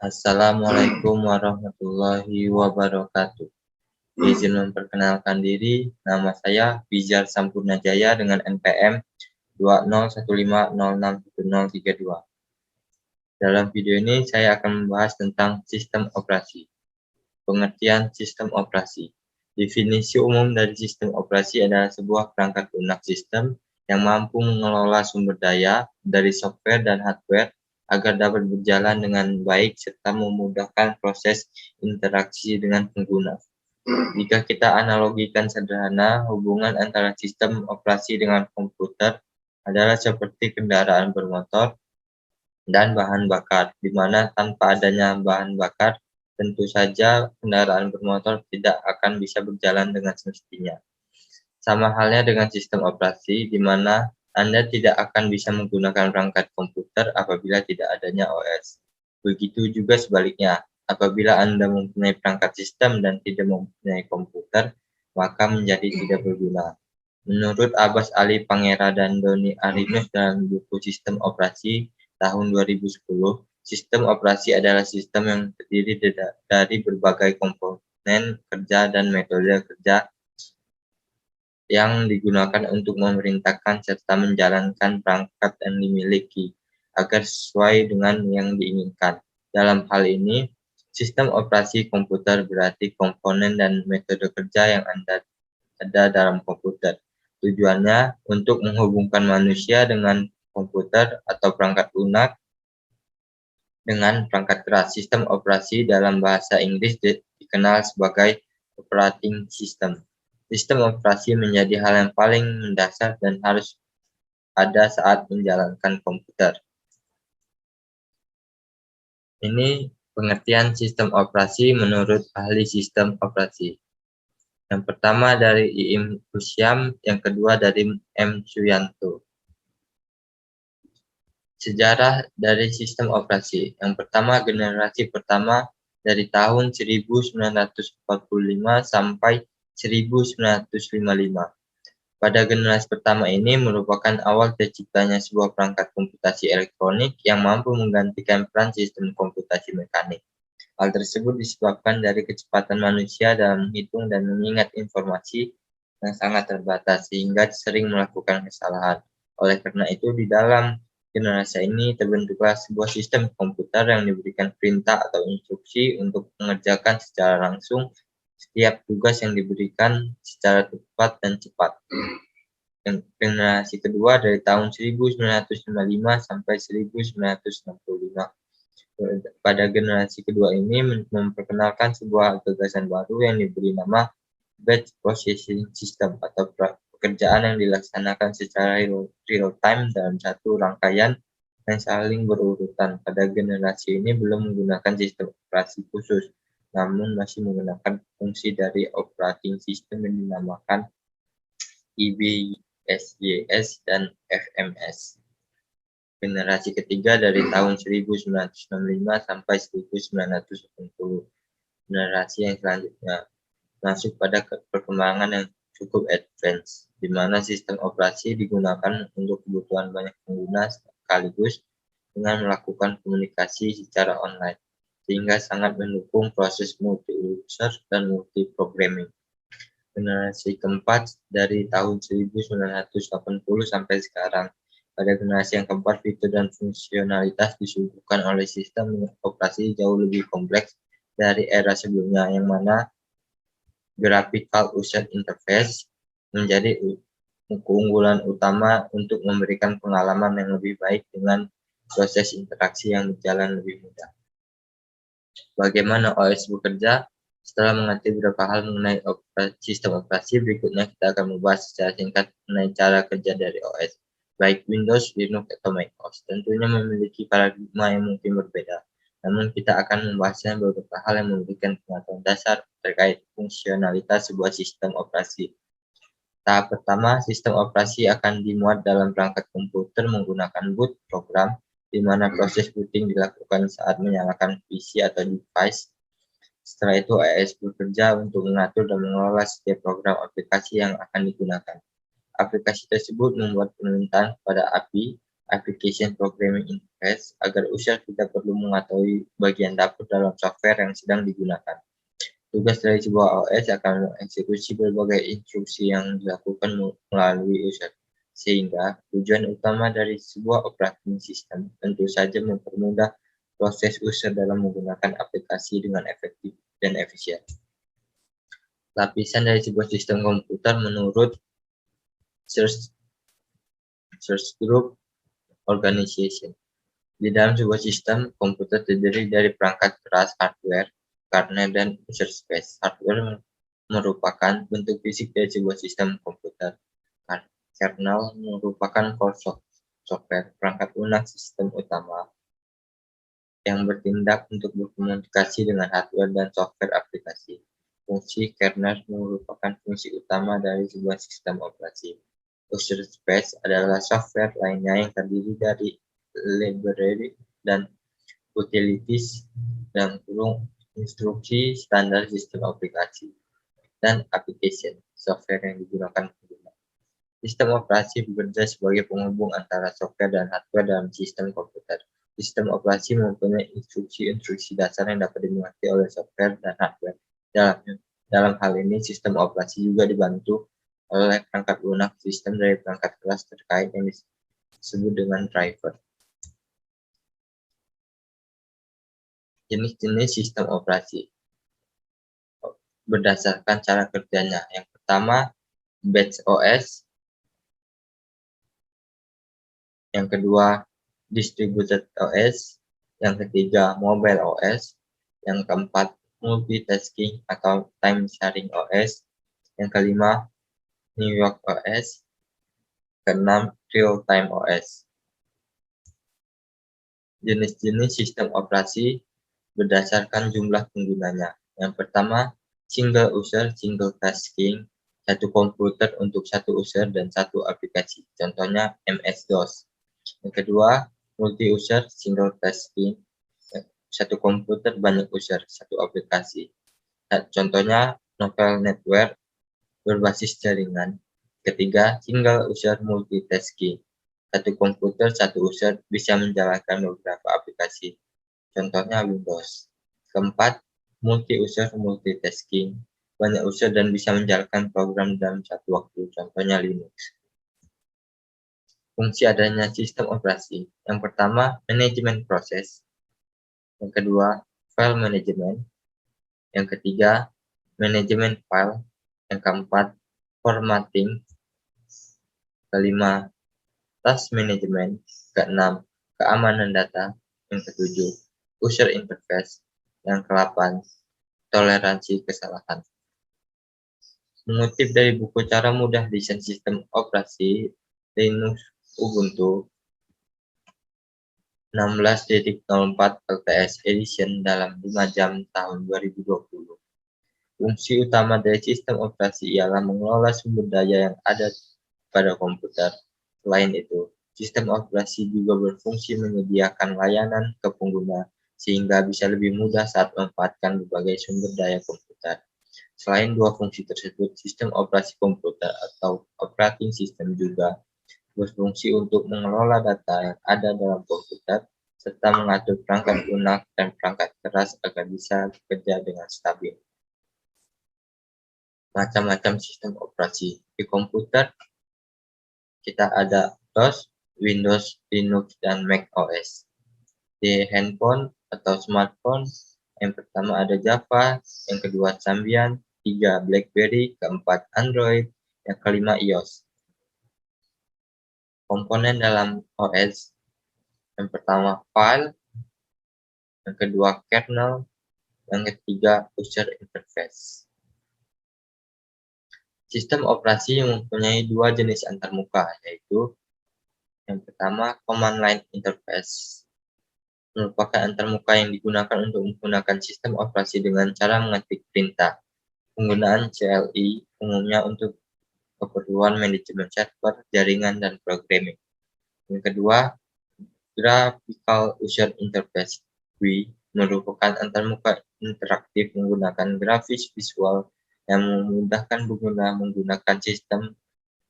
Assalamualaikum warahmatullahi wabarakatuh. Izin memperkenalkan diri, nama saya Bizar Sampurnajaya dengan NPM 2015061032. Dalam video ini saya akan membahas tentang sistem operasi. Pengertian sistem operasi. Definisi umum dari sistem operasi adalah sebuah perangkat lunak sistem yang mampu mengelola sumber daya dari software dan hardware agar dapat berjalan dengan baik serta memudahkan proses interaksi dengan pengguna. Jika kita analogikan sederhana, hubungan antara sistem operasi dengan komputer adalah seperti kendaraan bermotor dan bahan bakar, di mana tanpa adanya bahan bakar, tentu saja kendaraan bermotor tidak akan bisa berjalan dengan semestinya. Sama halnya dengan sistem operasi, di mana Anda tidak akan bisa menggunakan perangkat komputer apabila tidak adanya OS. Begitu juga sebaliknya, apabila Anda mempunyai perangkat sistem dan tidak mempunyai komputer, maka menjadi tidak berguna. Menurut Abbas Ali Pangera dan Doni Arinus dalam buku Sistem Operasi tahun 2010, sistem operasi adalah sistem yang terdiri dari berbagai komponen kerja dan metode kerja yang digunakan untuk memerintahkan serta menjalankan perangkat yang dimiliki agar sesuai dengan yang diinginkan. Dalam hal ini, sistem operasi komputer berarti komponen dan metode kerja yang ada dalam komputer. Tujuannya untuk menghubungkan manusia dengan komputer atau perangkat lunak dengan perangkat keras. Sistem operasi dalam bahasa Inggris dikenal sebagai operating system. Sistem operasi menjadi hal yang paling mendasar dan harus ada saat menjalankan komputer. Ini pengertian sistem operasi menurut ahli sistem operasi. Yang pertama dari Iim Husyam, yang kedua dari M. Suyanto. Sejarah dari sistem operasi. Yang pertama, generasi pertama dari tahun 1945 sampai 1955. Pada generasi pertama ini merupakan awal terciptanya sebuah perangkat komputasi elektronik yang mampu menggantikan peran sistem komputasi mekanik. Hal tersebut disebabkan dari kecepatan manusia dalam menghitung dan mengingat informasi yang sangat terbatas sehingga sering melakukan kesalahan. Oleh karena itu, di dalam generasi ini terbentuklah sebuah sistem komputer yang diberikan perintah atau instruksi untuk mengerjakan secara langsung setiap tugas yang diberikan secara tepat dan cepat. Generasi kedua dari tahun 1955 sampai 1965. Pada generasi kedua ini memperkenalkan sebuah gagasan baru yang diberi nama batch processing system atau pekerjaan yang dilaksanakan secara real time dalam satu rangkaian yang saling berurutan. Pada generasi ini belum menggunakan sistem operasi khusus, namun masih menggunakan fungsi dari operating system yang dinamakan IBSYS dan FMS. Generasi ketiga dari tahun 1965 sampai 1980. Generasi yang selanjutnya masuk pada perkembangan yang cukup advance, di mana sistem operasi digunakan untuk kebutuhan banyak pengguna sekaligus dengan melakukan komunikasi secara online, sehingga sangat mendukung proses multi-user dan multi-programming. Generasi keempat dari tahun 1980 sampai sekarang. Pada generasi yang keempat, fitur dan fungsionalitas disuguhkan oleh sistem operasi jauh lebih kompleks dari era sebelumnya, yang mana graphical user interface menjadi keunggulan utama untuk memberikan pengalaman yang lebih baik dengan proses interaksi yang berjalan lebih mudah. Bagaimana OS bekerja? Setelah mengerti beberapa hal mengenai sistem operasi, berikutnya kita akan membahas secara singkat mengenai cara kerja dari OS, baik Windows, Linux, atau macOS. Tentunya memiliki paradigma yang mungkin berbeda, namun kita akan membahasnya beberapa hal yang memberikan pengetahuan dasar terkait fungsionalitas sebuah sistem operasi. Tahap pertama, sistem operasi akan dimuat dalam perangkat komputer menggunakan boot program, di mana proses booting dilakukan saat menyalakan PC atau device. Setelah itu, OS bekerja untuk mengatur dan mengelola setiap program aplikasi yang akan digunakan. Aplikasi tersebut membuat permintaan kepada API application programming interface agar user tidak perlu mengetahui bagian dapur dalam software yang sedang digunakan. Tugas dari sebuah OS akan mengeksekusi berbagai instruksi yang dilakukan melalui user, sehingga tujuan utama dari sebuah operating system tentu saja mempermudah proses user dalam menggunakan aplikasi dengan efektif dan efisien. Lapisan dari sebuah sistem komputer menurut Search Group Organization. Di dalam sebuah sistem komputer terdiri dari perangkat keras hardware, kernel, dan user space. Hardware merupakan bentuk fisik dari sebuah sistem komputer. Kernel merupakan core software, perangkat lunak sistem utama yang bertindak untuk berkomunikasi dengan hardware dan software aplikasi. Fungsi kernel merupakan fungsi utama dari sebuah sistem operasi. User space adalah software lainnya yang terdiri dari library dan utilities dan kurung instruksi standar sistem aplikasi dan application software yang digunakan pengguna. Sistem operasi bekerja sebagai penghubung antara software dan hardware dalam sistem komputer. Sistem operasi mempunyai instruksi-instruksi dasar yang dapat dimengerti oleh software dan hardware. Dalam hal ini, sistem operasi juga dibantu oleh perangkat lunak sistem dari perangkat keras terkait yang disebut dengan driver. Jenis-jenis sistem operasi berdasarkan cara kerjanya. Yang pertama, batch OS. Yang kedua, distributed OS. Yang ketiga, mobile OS. Yang keempat, multitasking atau time sharing OS. Yang kelima, New York OS. Keenam, real-time OS. Jenis-jenis sistem operasi berdasarkan jumlah penggunanya. Yang pertama, single user, single tasking, satu komputer untuk satu user dan satu aplikasi. Contohnya MS-DOS. Yang kedua, multi-user, single tasking, satu komputer, banyak user, satu aplikasi. Contohnya novel network berbasis jaringan. Ketiga, single user multitasking, satu komputer, satu user bisa menjalankan beberapa aplikasi. Contohnya Windows. Keempat, multi-user multitasking, banyak user dan bisa menjalankan program dalam satu waktu. Contohnya Linux. Fungsi adanya sistem operasi. Yang pertama, manajemen proses. Yang kedua, file management. Yang ketiga, manajemen file. Yang keempat, formatting. Kelima, task management. Keenam, keamanan data. Yang ketujuh, user interface. Yang ke-8, toleransi kesalahan. Mengutip dari buku Cara Mudah Desain Sistem Operasi Linux Ubuntu 16.04 LTS Edition dalam 5 jam tahun 2020. Fungsi utama dari sistem operasi ialah mengelola sumber daya yang ada pada komputer. Selain itu, sistem operasi juga berfungsi menyediakan layanan ke pengguna sehingga bisa lebih mudah saat memanfaatkan berbagai sumber daya komputer. Selain dua fungsi tersebut, sistem operasi komputer atau operating system juga berfungsi untuk mengelola data yang ada dalam komputer serta mengatur perangkat lunak dan perangkat keras agar bisa bekerja dengan stabil. Macam-macam sistem operasi di komputer kita ada DOS, Windows, Linux, dan Mac OS. Di handphone atau smartphone, yang pertama ada Java, yang kedua Symbian, tiga BlackBerry, keempat Android, yang kelima iOS. Komponen dalam OS, yang pertama file, yang kedua kernel, yang ketiga user interface. Sistem operasi mempunyai dua jenis antarmuka, yaitu yang pertama command line interface. Merupakan antarmuka yang digunakan untuk menggunakan sistem operasi dengan cara mengetik perintah. Penggunaan CLI umumnya untuk keperluan manajemen server, jaringan, dan programming. Yang kedua, Graphical User Interface GUI merupakan antarmuka interaktif menggunakan grafis visual yang memudahkan pengguna menggunakan sistem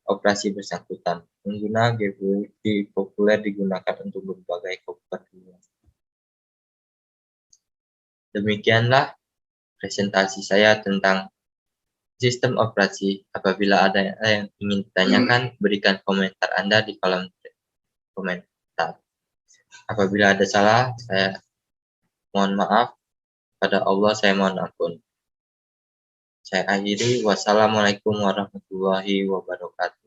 operasi bersangkutan. Pengguna GPU populer digunakan untuk berbagai keperluan. Demikianlah presentasi saya tentang sistem operasi. Apabila ada yang ingin ditanyakan, berikan komentar Anda di kolom komentar. Apabila ada salah, saya mohon maaf. Pada Allah saya mohon ampun. Saya akhiri. Wassalamualaikum warahmatullahi wabarakatuh.